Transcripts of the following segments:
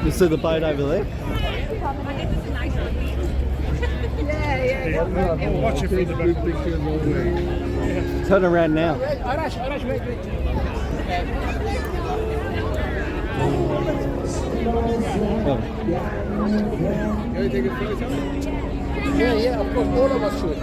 You see the boat over there? Watch it from the back. Turn around now. Oh. Can you take a photo? Yeah, of course, all of us should.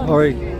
Ori.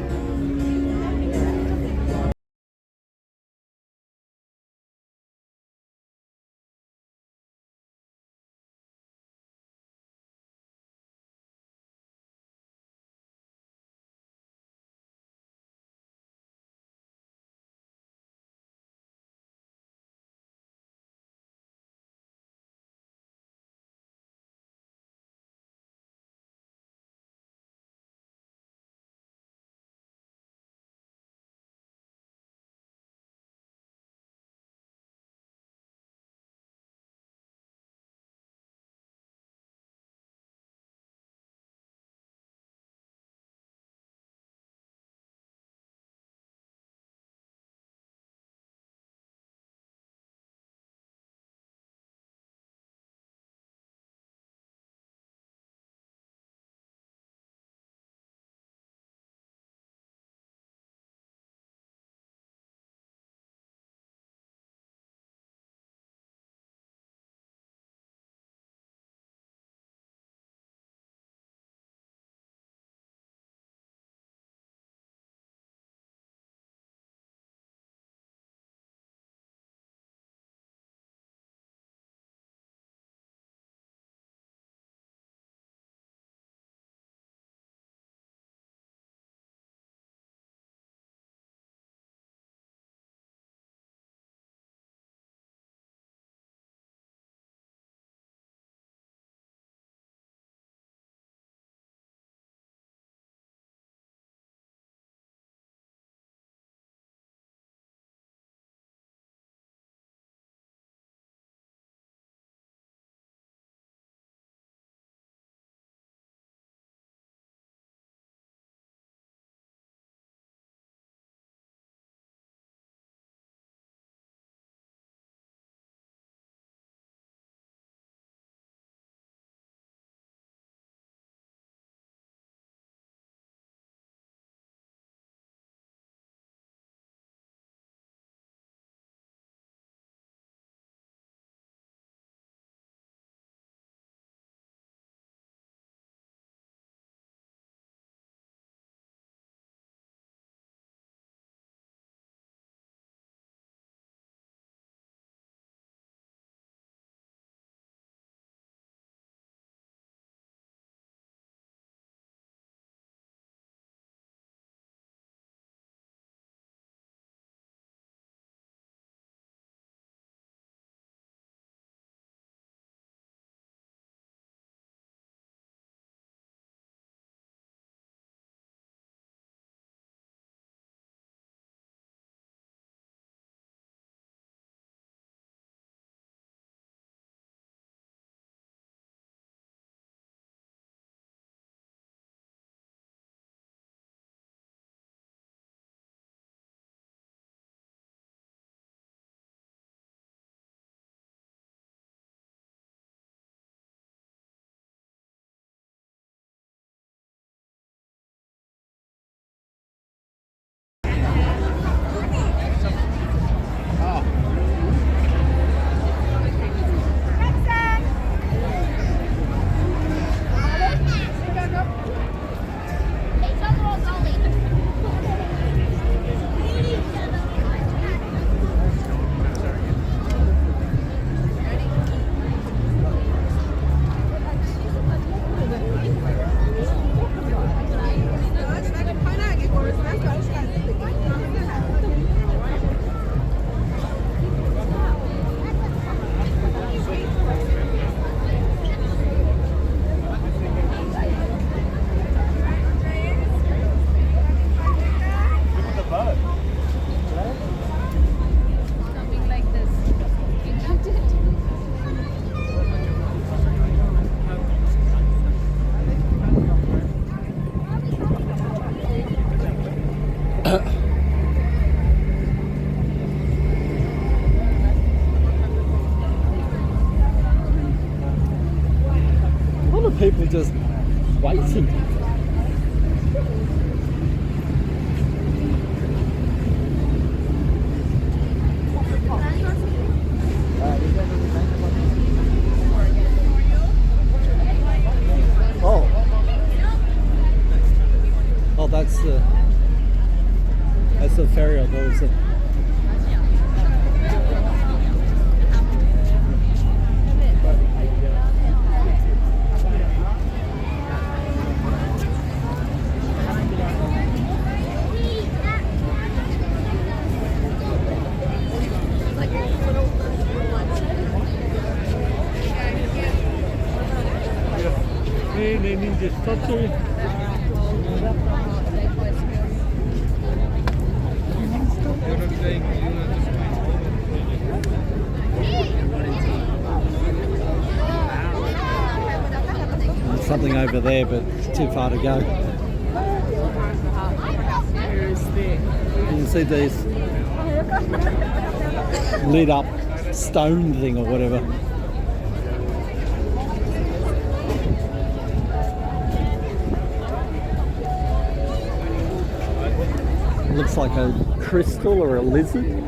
waiting. Oh. Oh, that's the ferry. I thought it was the... There's something over there, but it's too far to go. You can see these lit up stone thing or whatever. Looks like a crystal or a lizard.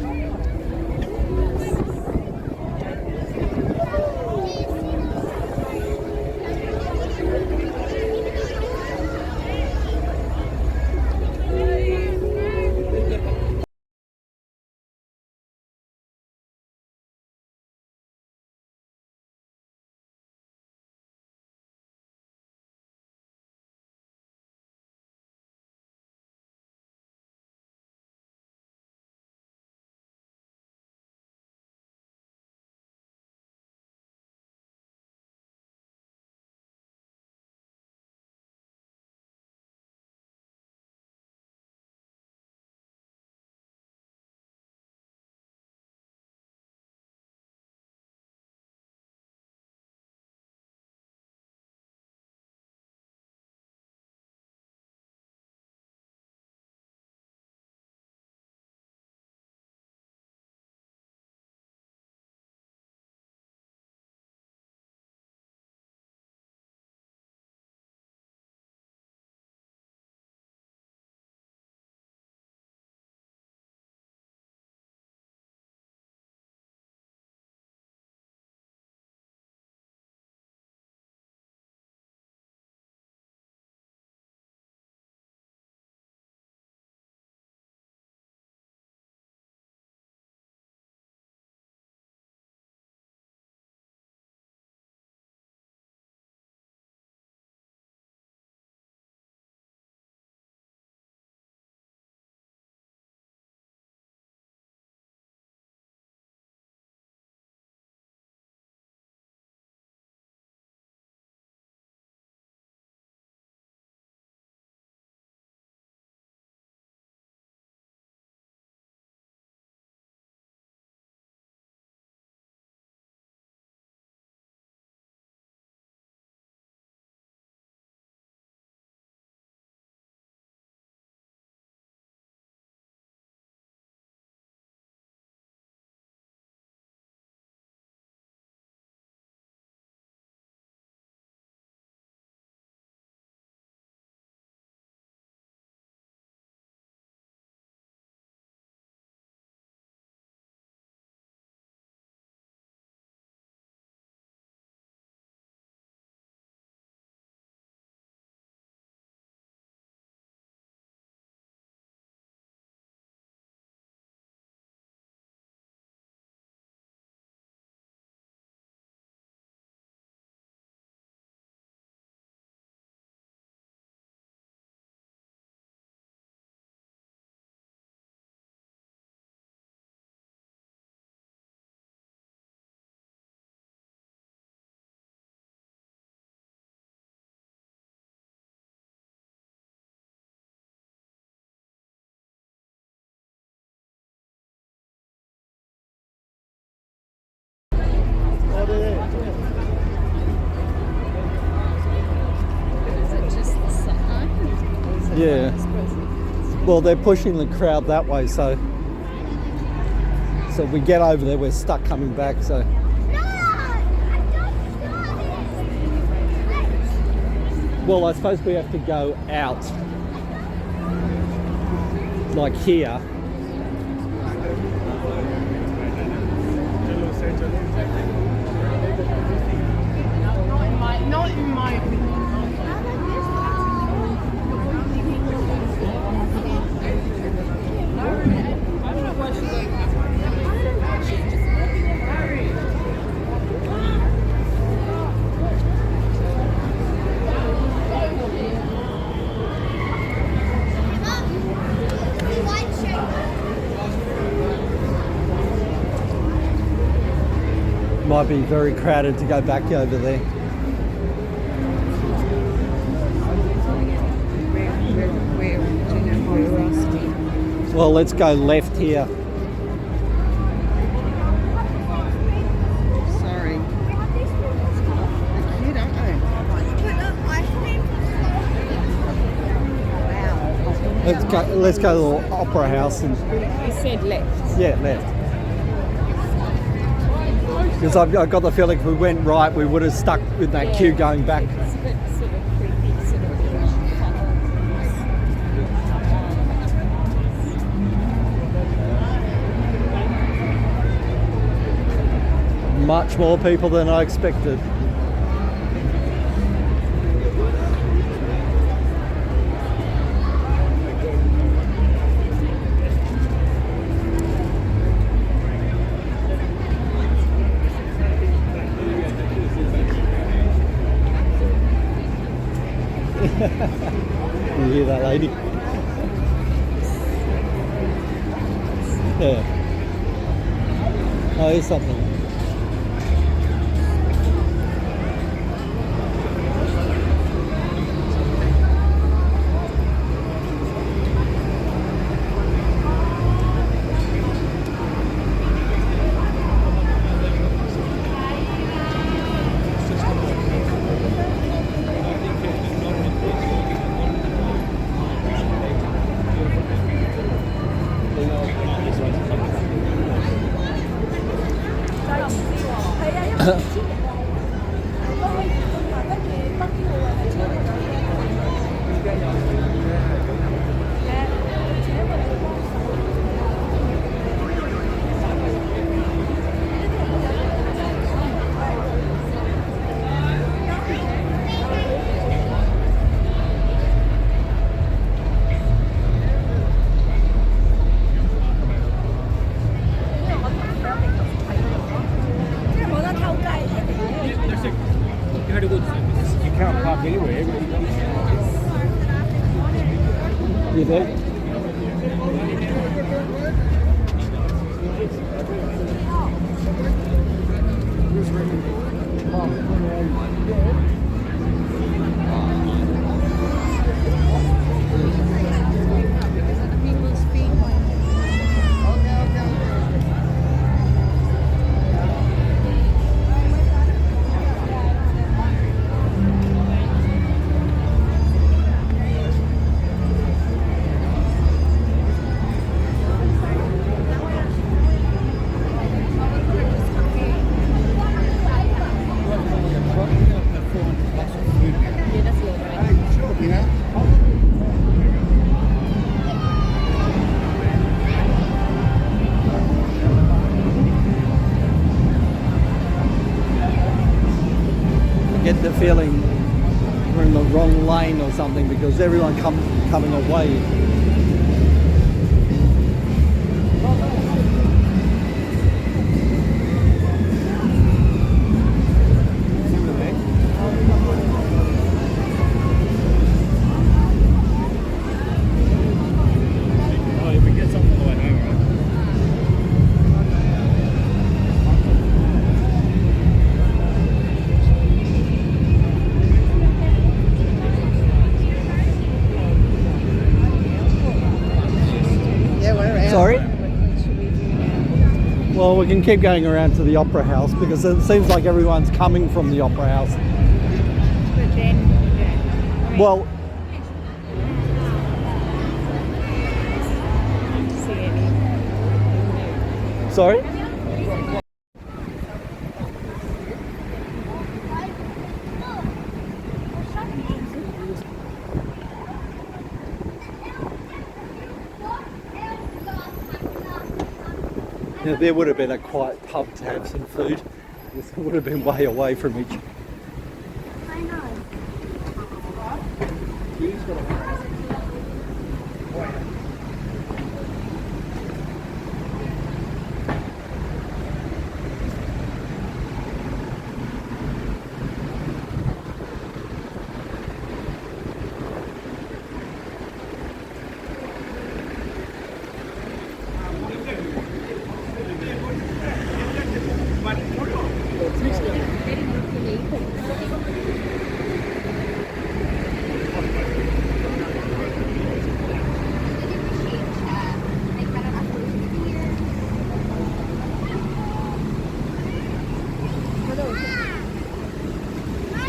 Yeah. Well, they're pushing the crowd that way, so we get over there, we're stuck coming back, so. Well, I suppose we have to go out, like here. Not in my opinion. I don't know why she's like that. She's just looking at Harry. Might be very crowded to go back over there. Well, let's go left here. Sorry. They're cute, aren't they? Wow. Let's go to the Opera House and. You said left. Yeah, left. Because I've got the feeling if we went right, we would have stuck with that queue going back. It's a bit sort of creepy, sort of Much more people than I expected. You hear that, lady? Yeah. Oh, here's something. You can't park anywhere. You do? Get the feeling we're in the wrong lane or something because everyone coming away. Oh, if we get something on the way home, right? Sorry? Well, we can keep going around to the Opera House because it seems like everyone's coming from the Opera House. But then, Well, see any. sorry? Now there would have been a quiet pub to have some food. This would have been way away from each. I know.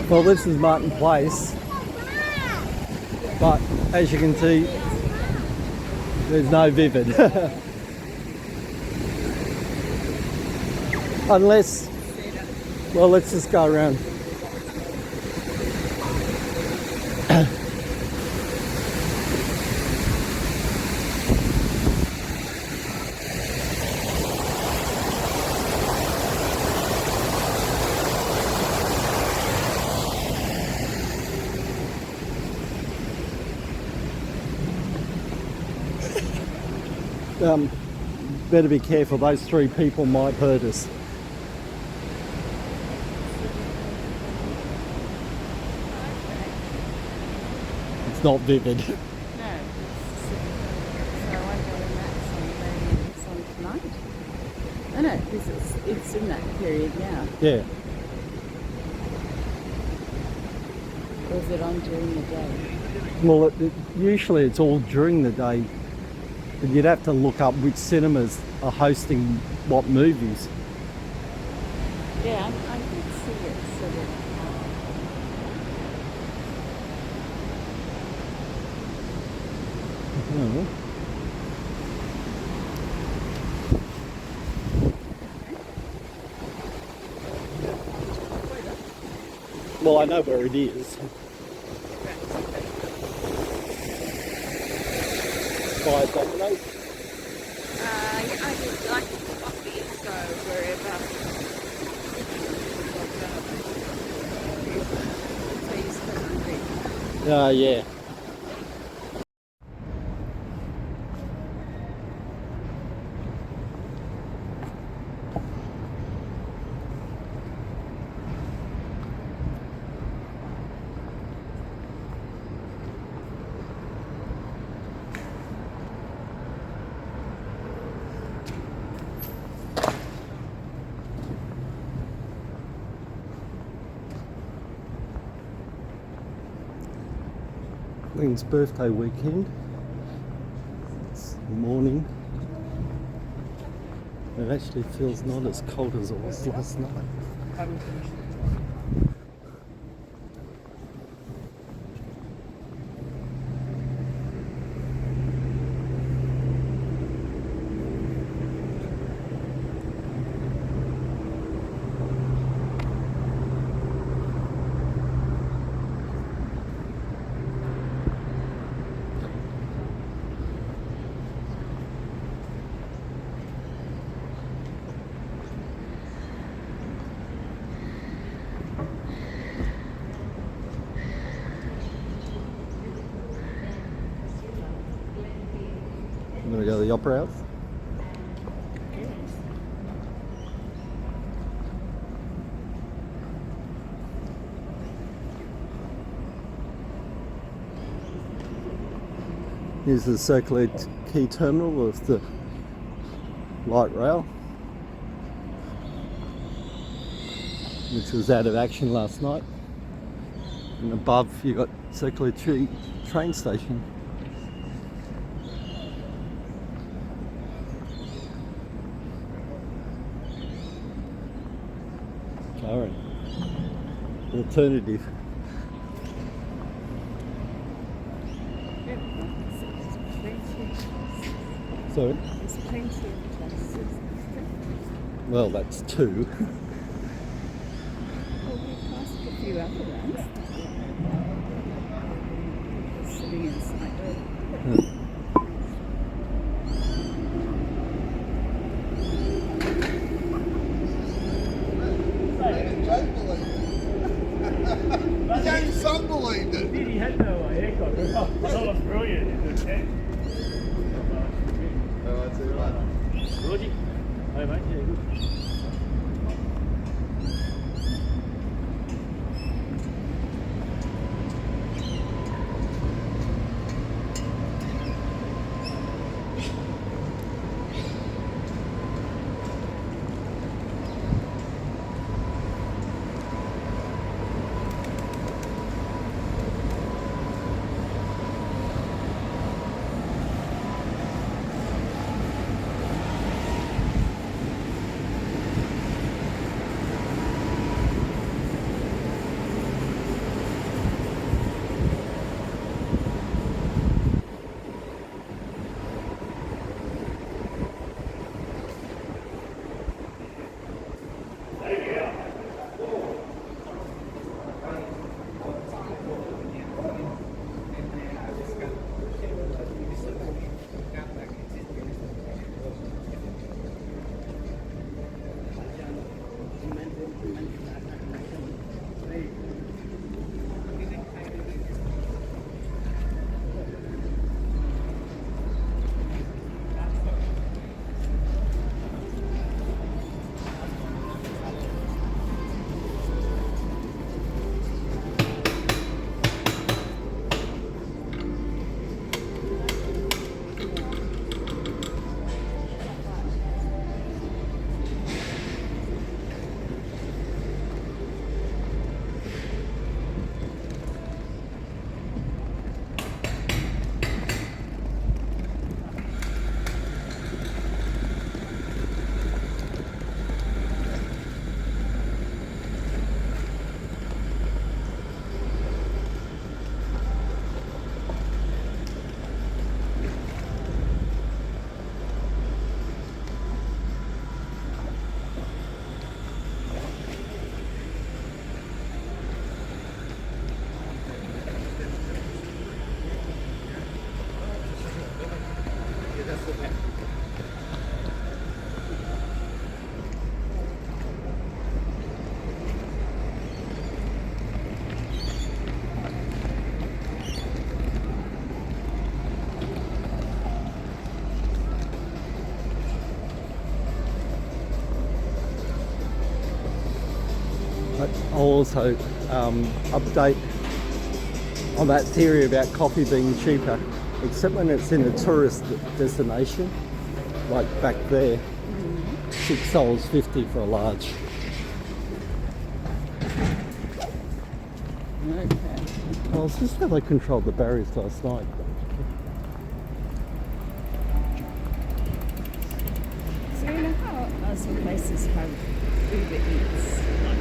Well, this is Martin Place, but as you can see, there's no Vivid. Unless, well, let's just go around. Better be careful, those three people might hurt us. It's not Vivid. No. So I wonder when that's on tonight. Oh no, it's in that period now. Yeah. Or is it on during the day? Well, usually it's all during the day, but you'd have to look up which cinemas are hosting what movies. Yeah, I can see it sort of. Oh. Well, I know where it is. By Domino's. I would like coffee, so wherever. So you're so hungry. Yeah. Lynn's birthday weekend. It's morning. It actually feels not as cold as it was last night. I'm going to go to the Opera House. Here's the circular key terminal of the light rail, which was out of action last night. And above you got circular train station. Alright. Alternative. Sorry? There's plenty of places. Well, that's two. Well, we passed a few other ones. Sitting inside there. believed it. He had no haircut. That was brilliant in the tent. Oh, I see that. Georgie? Hey mate, yeah, good. I'll also update on that theory about coffee being cheaper, except when it's in a tourist destination, like back there, $6.50 for a large. Okay. Well, it's just how they controlled the barriers last night. So you know how some places have Uber Eats, like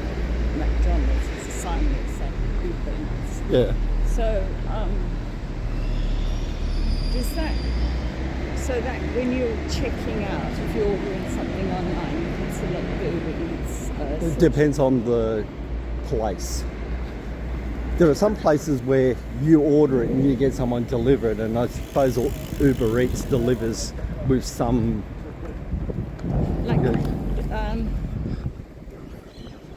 McDonald's, there's a sign that says Uber Eats. Yeah. So, does that, so that when you're checking out, if you're ordering something online, you can select the Uber Eats? It depends on the place. There are some places where you order it and you get someone deliver it, and I suppose Uber Eats delivers with some. Like,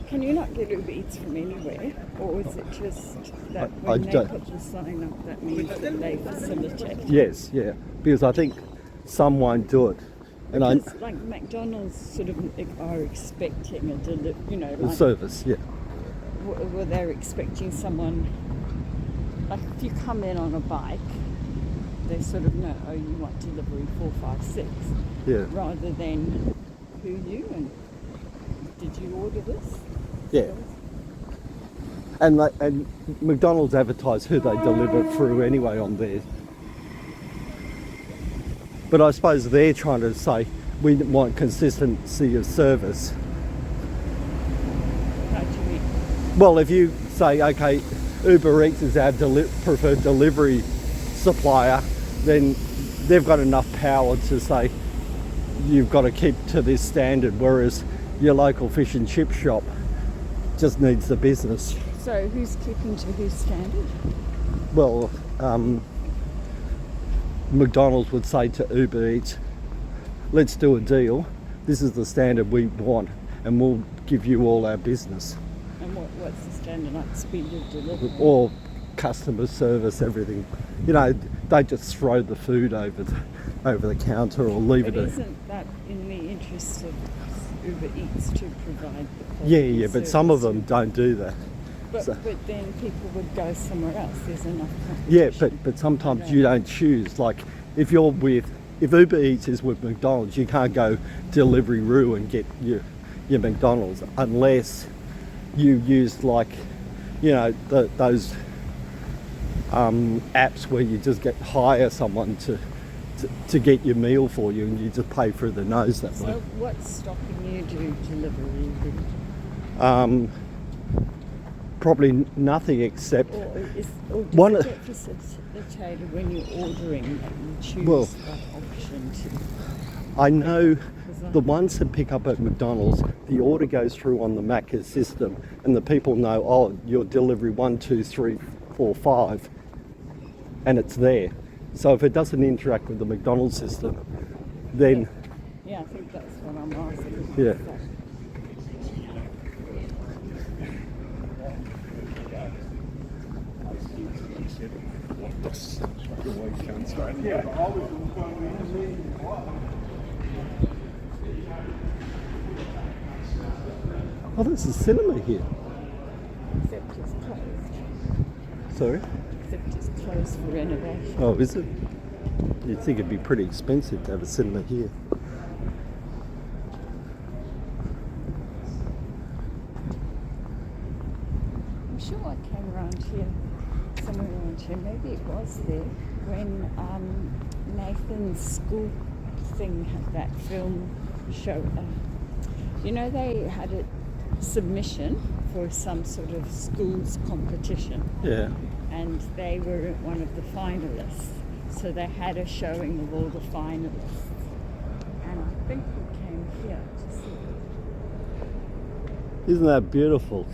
can you not get Uber Eats from anywhere, or is it just that when they put the sign up, that means that they facilitate? Yes, yeah, because I think some won't do it, and Because like McDonald's sort of are expecting a the service, yeah. Were they expecting someone, like if you come in on a bike, they sort of know, oh, you want delivery 456, Yeah. rather than who you and did you order this? Yeah. And McDonald's advertise who they deliver through anyway on there. But I suppose they're trying to say we want consistency of service. How do you mean? Well, if you say, okay, Uber Eats is our preferred delivery supplier, then they've got enough power to say you've got to keep to this standard, whereas your local fish and chip shop just needs the business. So who's keeping to whose standard? Well, McDonald's would say to Uber Eats, let's do a deal. This is the standard we want, and we'll give you all our business. And what's the standard, like speed of delivery? Or customer service, everything. You know, they just throw the food over the counter or leave But it. isn't that in the interest of Uber Eats to provide the quality Yeah, but some of service? them don't do that. But, so- but then people would go somewhere else. There's enough Yeah, competition. but sometimes you don't choose. Like if Uber Eats is with McDonald's, you can't go Deliveroo and get your McDonald's unless you use like, you know, those apps where you just hire someone to get your meal for you, and you just pay through the nose that So way. what's stopping you to delivery? Probably nothing except Or does One- it get facilitated when you're ordering that you choose Well- that option to? I know the ones that pick up at McDonald's, the order goes through on the Macca's system, and the people know, oh, your delivery 1, 2, 3, 4, 5, and it's there. So if it doesn't interact with the McDonald's system, then Yeah, I think that's what I'm asking. Yeah. Oh, there's a cinema here. Except it's closed. Sorry? Except it's closed for renovation. Oh, is it? You'd think it'd be pretty expensive to have a cinema here. I'm sure I came around here, somewhere around here. Maybe it was there when Nathan's school thing had that film show. You know, they had a submission for some sort of schools competition, Yeah. and they were one of the finalists. So they had a showing of all the finalists, and I think we came here to see it. Isn't that beautiful?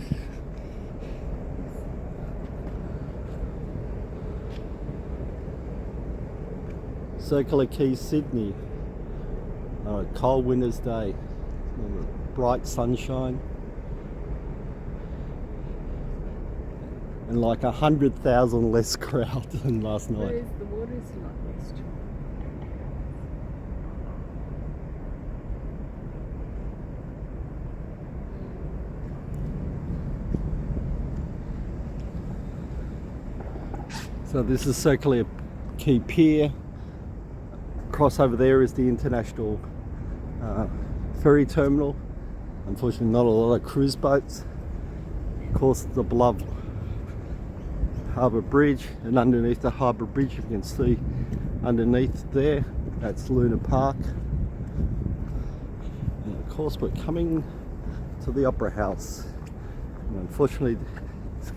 Circular Quay, Sydney. On a cold winter's day. Bright sunshine. And like 100,000 less crowd than last night. The water's not this strong. So this is Circular Quay Pier. Across over there is the international ferry terminal. Unfortunately, not a lot of cruise boats. Of course, the beloved Harbour Bridge, and underneath the Harbour Bridge, you can see underneath there, that's Luna Park. And of course, we're coming to the Opera House. And unfortunately, it's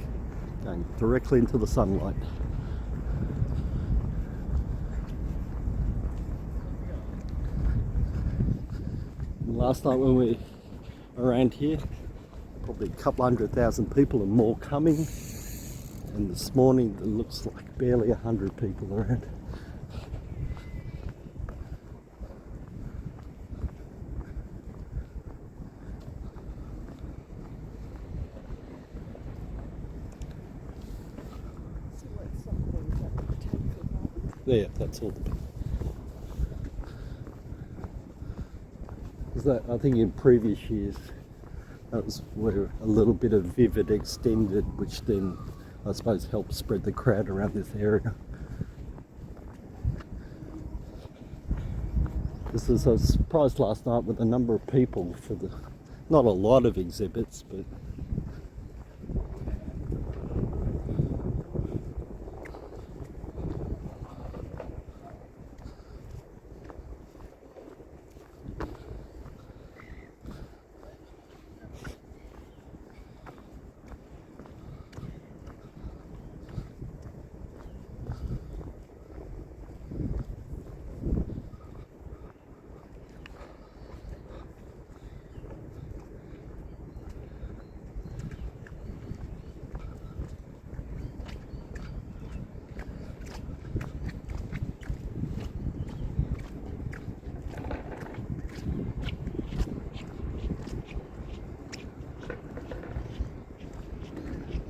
going directly into the sunlight. Last night when we were around here, probably a couple 100,000 people and more coming. And this morning it looks like barely 100 people around. So what's something that Botanical Garden? Yeah, that's all the people. That, I think in previous years that was where a little bit of Vivid extended, which then I suppose helped spread the crowd around this area. This was, I was surprised last night with the number of people for the, not a lot of exhibits, but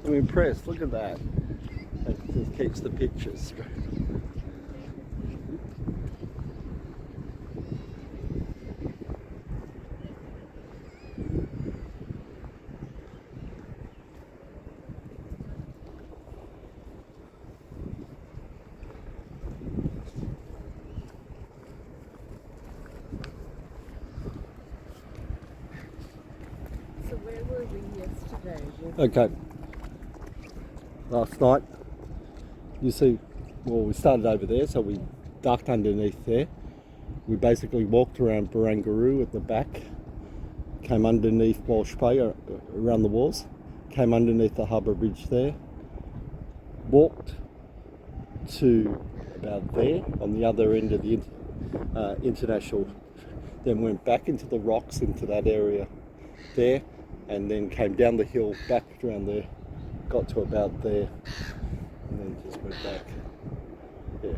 I'm impressed. Look at that. That Just keeps the pictures straight. So where were we yesterday? Okay. Last night, you see, well, we started over there, so we ducked underneath there. We basically walked around Barangaroo at the back, came underneath Walsh Bay around the walls, came underneath the harbour bridge there, walked to about there on the other end of the international, then went back into the rocks into that area there, and then came down the hill back around there, got to about there, and then just went back. Yeah.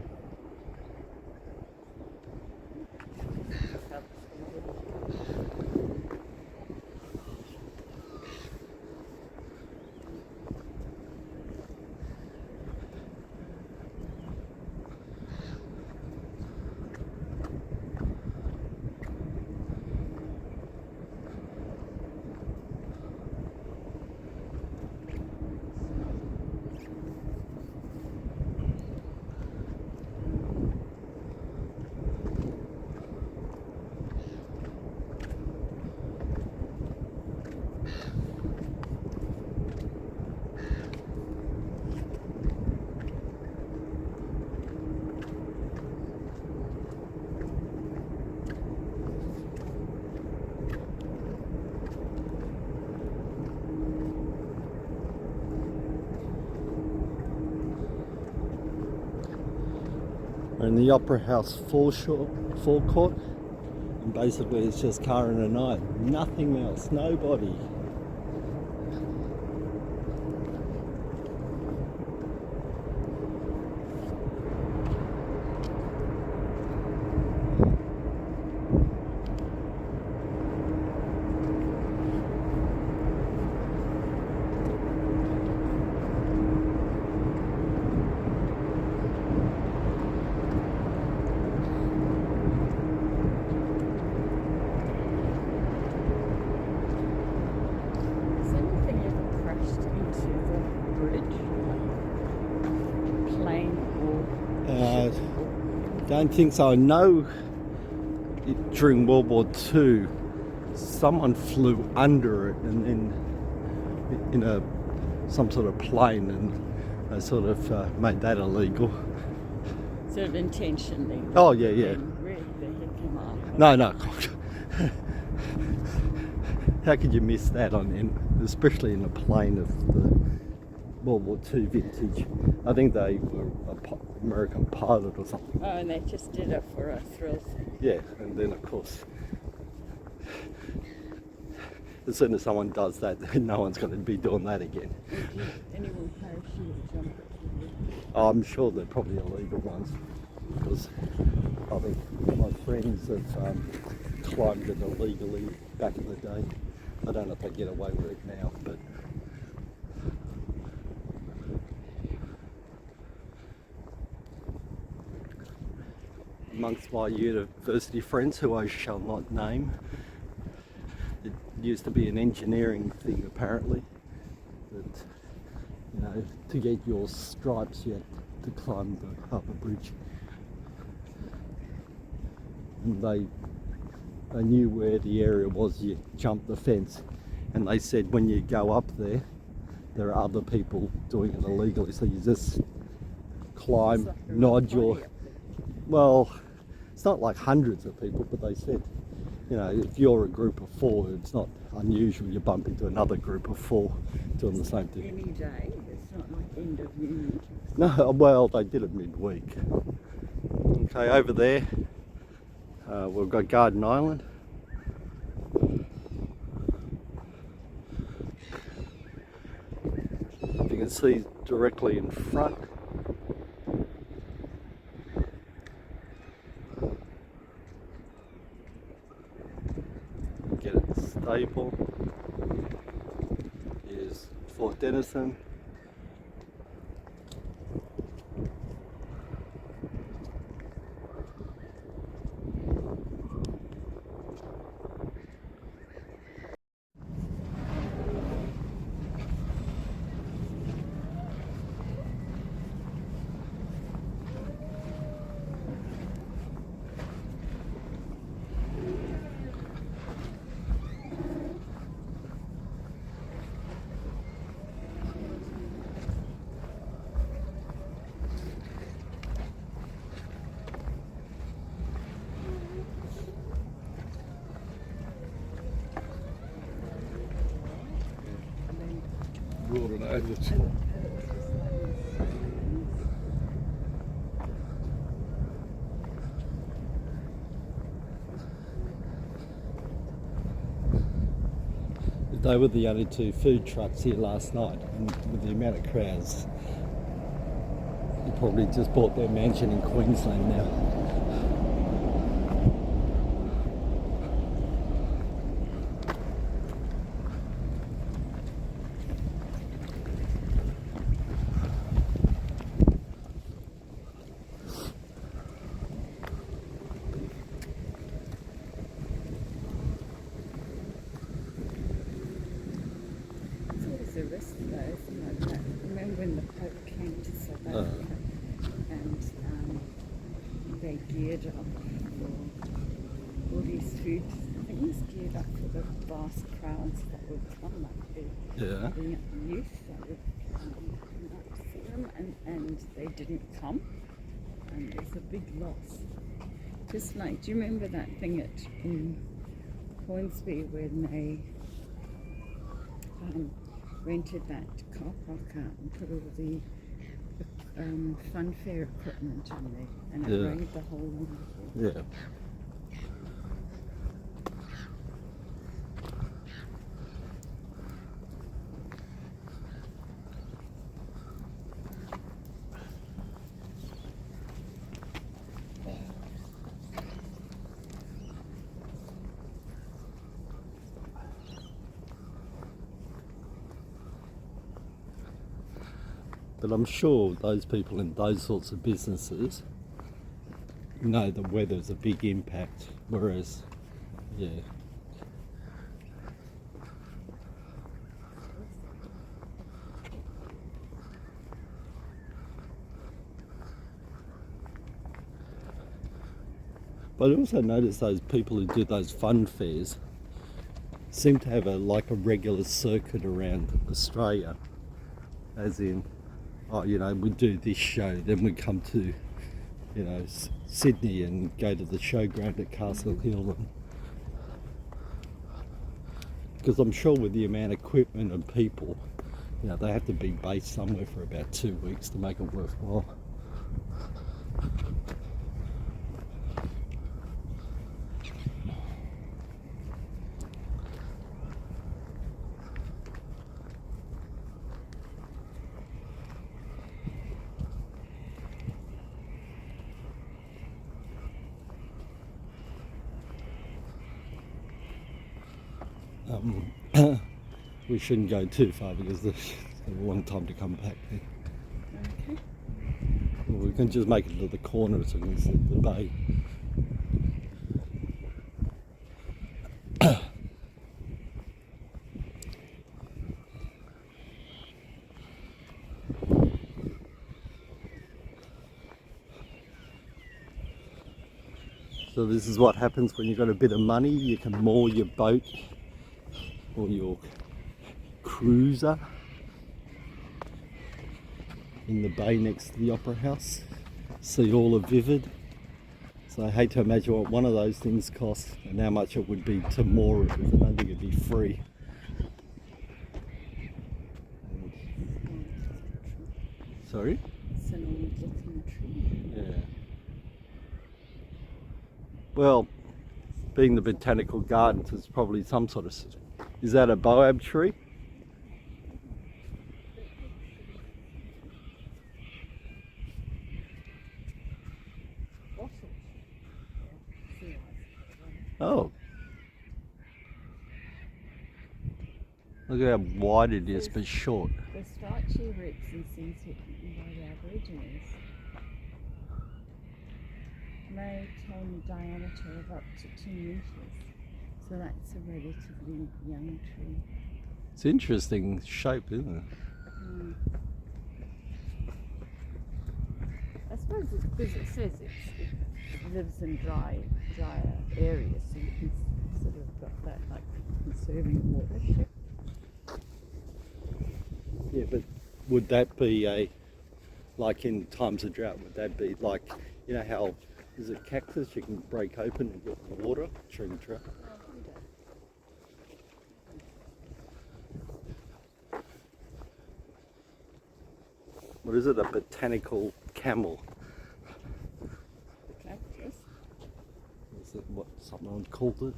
We're in the Opera House forecourt, and basically it's just Karen and I, nothing else, nobody. Has anything ever crashed into the bridge? Like plane or Don't think so. I know during World War II, someone flew under it and then in some sort of plane, and they sort of made that illegal. sort of intentionally? Oh yeah, yeah. Where the heck am I? No, no. How could you miss that especially in a plane of the World War II vintage? I think they were an American pilot or something. Oh, and they just did it for a thrill. Yeah, and then of course, as soon as someone does that, no one's going to be doing that again. Anyone parachute jump it? I'm sure they're probably illegal ones, because I think my friends have climbed it illegally back in the day. I don't know if they get away with it now, but amongst my university friends, who I shall not name, it used to be an engineering thing apparently, that, you know, to get your stripes you had to climb the harbour bridge. And they knew where the area was, you jumped the fence, and they said when you go up there, there are other people doing it illegally, so you just climb, nod your... Well, it's not like hundreds of people, but they said, you know, if you're a group of 4, it's not unusual you bump into another group of 4 doing the same thing. Any day, it's not like end of uni. No, well, they did it midweek. Okay, over there, we've got Garden Island. You can see directly in front. Get it stable. Is Fort Denison. brought it over to. They were the only two food trucks here last night, and with the amount of crowds, they probably just bought their mansion in Queensland now. The rest of those, remember when the Pope came to South Africa and they geared up for all these food things, geared up for the vast crowds that would come, like the youth that would come out to see them, and they didn't come, and it's a big loss. Just like, do you remember that thing in Hornsby when they rented that car park out and put all the funfair equipment in there, and it rained the whole one. Yeah. But I'm sure those people in those sorts of businesses know the weather's a big impact, whereas, yeah. But I also notice those people who do those fun fairs seem to have a regular circuit around Australia, as in, oh, you know, we do this show, then we come to, you know, Sydney and go to the showground at Castle Hill. Because I'm sure with the amount of equipment and people, you know, they have to be based somewhere for about 2 weeks to make it worthwhile. We shouldn't go too far because it's a long time to come back there. Okay. Well, we can just make it to the corner so we can see the bay. So this is what happens when you've got a bit of money. You can moor your boat or your cruiser in the bay next to the Opera House. See all of Vivid. So I hate to imagine what one of those things costs and how much it would be to moor it, because I don't think it'd be free. Sorry? It's an old looking tree. Yeah. Well, being the Botanical Gardens, it's probably some sort of... Is that a baobab tree? Oh. Look how wide it is, but short. The starchy roots and things eaten by the Aborigines may attain a diameter of up to 2 meters. So that's a relatively young tree. It's interesting shape, isn't it? Mm. I suppose it's because it says it lives in drier areas, so you can sort of got that like conserving water. Yeah, but would that be like in times of drought, would that be like, you know how, is it cactus you can break open and get water during drought? What is it? A botanical camel. The cactus. Is it what someone called it?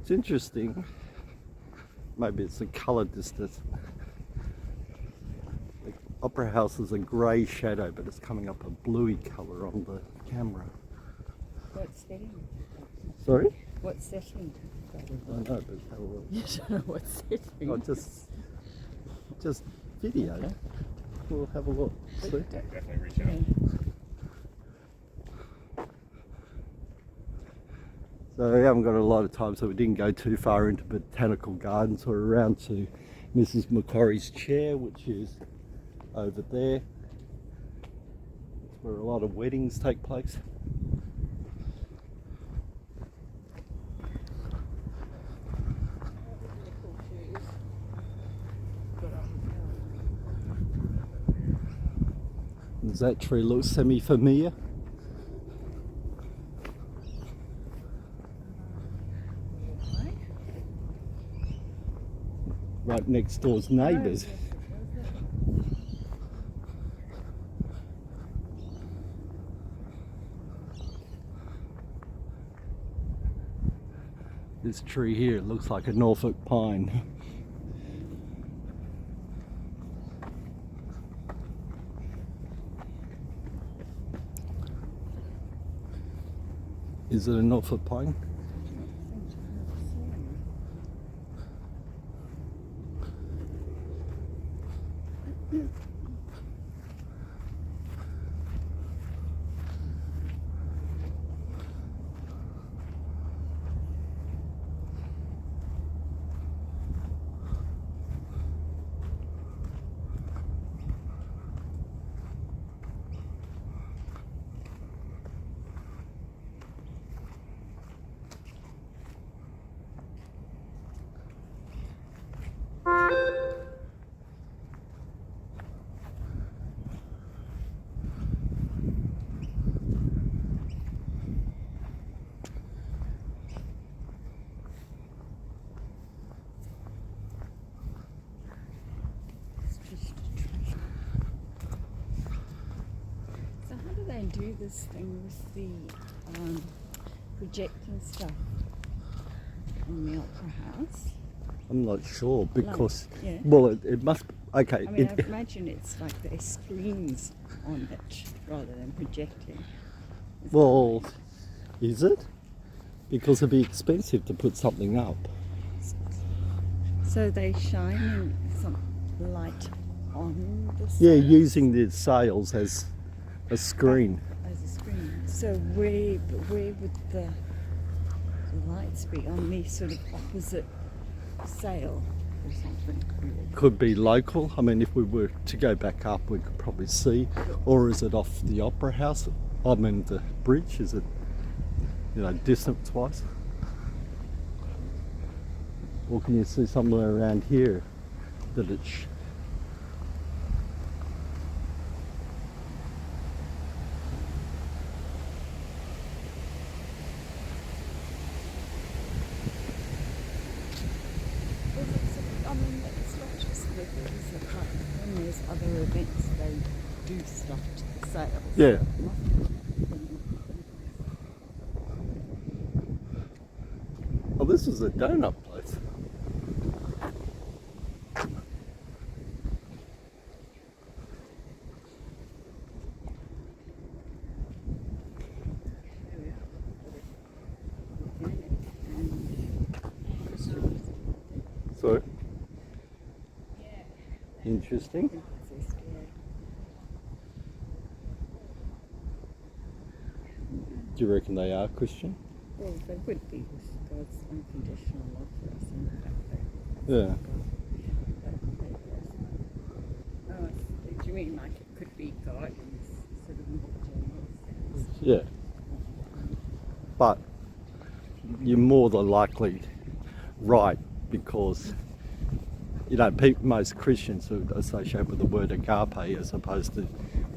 It's interesting. Maybe it's the colour distance. The opera house is a grey shadow, but it's coming up a bluey colour on the camera. What setting? Sorry? What setting? I don't know, but have a look. You don't know what setting. Oh, just video. Okay. We'll have a look. See? Definitely reach out. So we haven't got a lot of time, so we didn't go too far into botanical gardens. We're around to Mrs. Macquarie's chair, which is over there. It's where a lot of weddings take place. Does that tree look semi-familiar? Right next door's neighbours. This tree here looks like a Norfolk pine. Is it a Norfolk pine? So how do they do this thing with the projector stuff on the Opera House? I'm not sure because, yeah. well, it must, okay. I mean, I imagine it's like there's screens on it rather than projecting. Well, is it? Because it'd be expensive to put something up. So they shine some light on the Yeah, sails using the sails as a screen. as a screen. So where would the lights be on the sort of opposite sail or something? Could be local. I mean, if we were to go back up, we could probably see. Or is it off the Opera House? I mean, the bridge, is it, you know, distance-wise? Or can you see somewhere around here that it's... I mean, it's not just weddings, it's like when there's other events, they do stuff to the sails. Yeah. Oh, this is a donut place. So, interesting. Do you reckon they are Christian? Well, they would be with God's unconditional love for us and the fact that Yeah. Oh, do you mean like it could be God in this sort of more general sense? Yeah. But you're more than likely right because, you know, most Christians would associate with the word agape as opposed to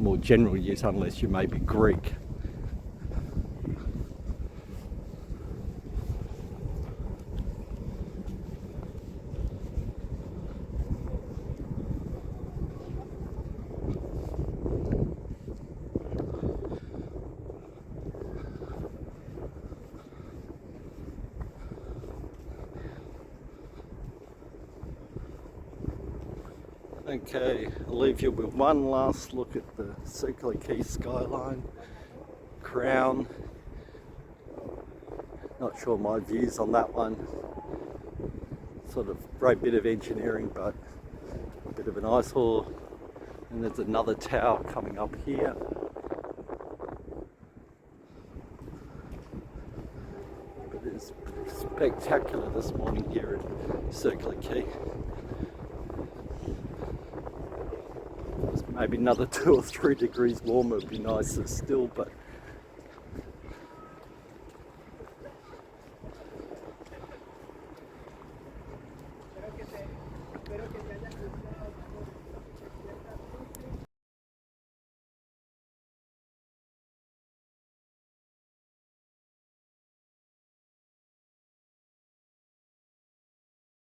more general use unless you may be Greek. Okay, I'll leave you with one last look at the Circular Quay skyline, Crown. Not sure my views on that one. Sort of great bit of engineering, but a bit of an eyesore. And there's another tower coming up here. But it's spectacular this morning here at Circular Quay. Maybe another 2 or 3 degrees warmer would be nicer still, but